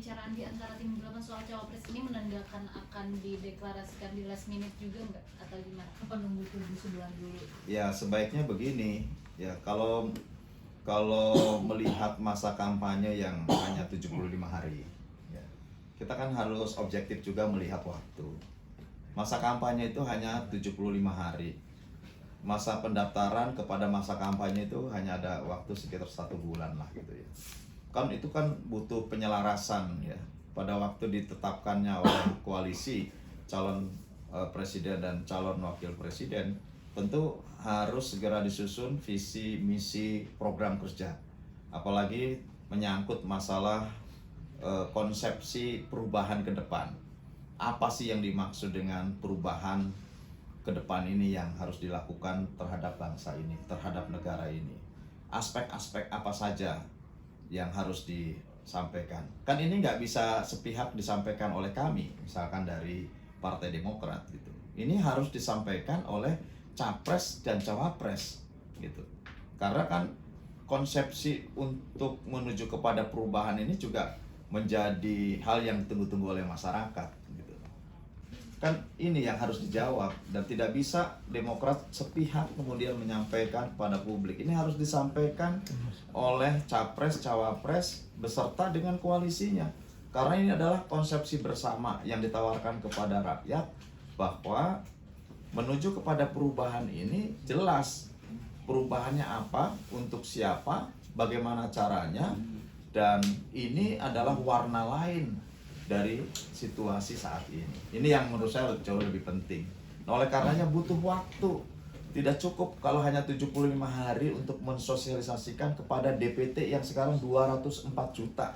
pembicaraan di antara tim 8 soal cawapres ini menandakan akan dideklarasikan di last minute juga nggak atau gimana? Apa nunggu tunggu sebulan dulu? Ya sebaiknya begini, ya kalau melihat masa kampanye yang hanya 75 hari, ya, kita kan harus objektif juga melihat waktu. Masa kampanye itu hanya 75 hari. Masa pendaftaran kepada masa kampanye itu hanya ada waktu sekitar 1 bulan lah gitu ya. Kan itu kan butuh penyelarasan ya. Pada waktu ditetapkannya oleh koalisi calon presiden dan calon wakil presiden, tentu harus segera disusun visi, misi, program kerja. Apalagi menyangkut masalah konsepsi perubahan ke depan. Apa sih yang dimaksud dengan perubahan ke depan ini yang harus dilakukan terhadap bangsa ini, terhadap negara ini? Aspek-aspek apa saja yang harus disampaikan? Kan ini nggak bisa sepihak disampaikan oleh kami, misalkan dari Partai Demokrat gitu. Ini harus disampaikan oleh capres dan cawapres gitu. Karena kan konsepsi untuk menuju kepada perubahan ini juga menjadi hal yang ditunggu-tunggu oleh masyarakat gitu. Kan ini yang harus dijawab, dan tidak bisa Demokrat sepihak kemudian menyampaikan kepada publik. Ini harus disampaikan oleh capres, cawapres beserta dengan koalisinya. Karena ini adalah konsepsi bersama yang ditawarkan kepada rakyat, bahwa menuju kepada perubahan ini jelas perubahannya apa, untuk siapa, bagaimana caranya, dan ini adalah warna lain dari situasi saat ini. Ini yang menurut saya jauh lebih penting. Nah, oleh karenanya butuh waktu. Tidak cukup kalau hanya 75 hari untuk mensosialisasikan kepada DPT yang sekarang 204 juta.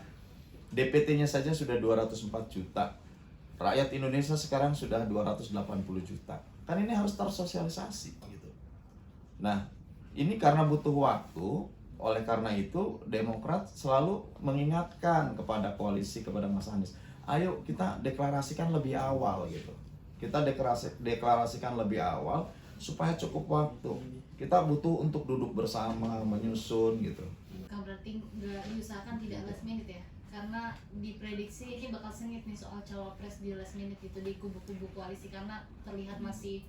DPT-nya saja sudah 204 juta. Rakyat Indonesia sekarang sudah 280 juta. Kan ini harus tersosialisasi gitu. Nah, ini karena butuh waktu. Oleh karena itu Demokrat selalu mengingatkan kepada koalisi, kepada Mas Anies, ayo kita deklarasikan lebih awal gitu. Kita deklarasikan lebih awal supaya cukup waktu. Kita butuh untuk duduk bersama, menyusun gitu. Berarti nggak diusahakan tidak last minute ya? Karena diprediksi ini bakal sengit nih soal cawapres di last minute itu di kubu-kubu koalisi, karena terlihat masih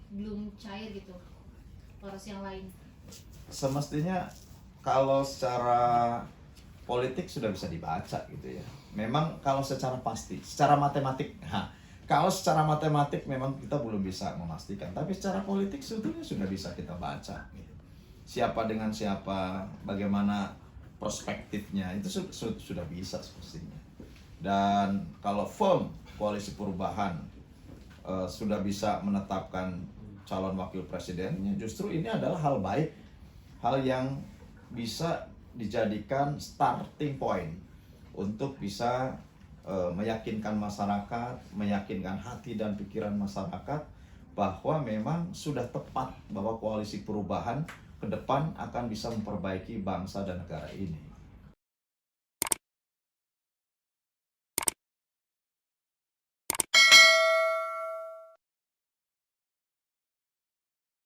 belum cair gitu poros yang lain. Semestinya kalau secara politik sudah bisa dibaca gitu ya. Memang kalau secara pasti, secara matematik, kalau secara matematik memang kita belum bisa memastikan, tapi secara politik sebetulnya sudah bisa kita baca gitu. Siapa dengan siapa, bagaimana perspektifnya, itu sudah bisa semestinya. Dan kalau firm koalisi perubahan sudah bisa menetapkan calon wakil presidennya, justru ini adalah hal baik, hal yang bisa dijadikan starting point untuk bisa meyakinkan masyarakat, meyakinkan hati dan pikiran masyarakat bahwa memang sudah tepat bahwa koalisi perubahan ke depan akan bisa memperbaiki bangsa dan negara ini.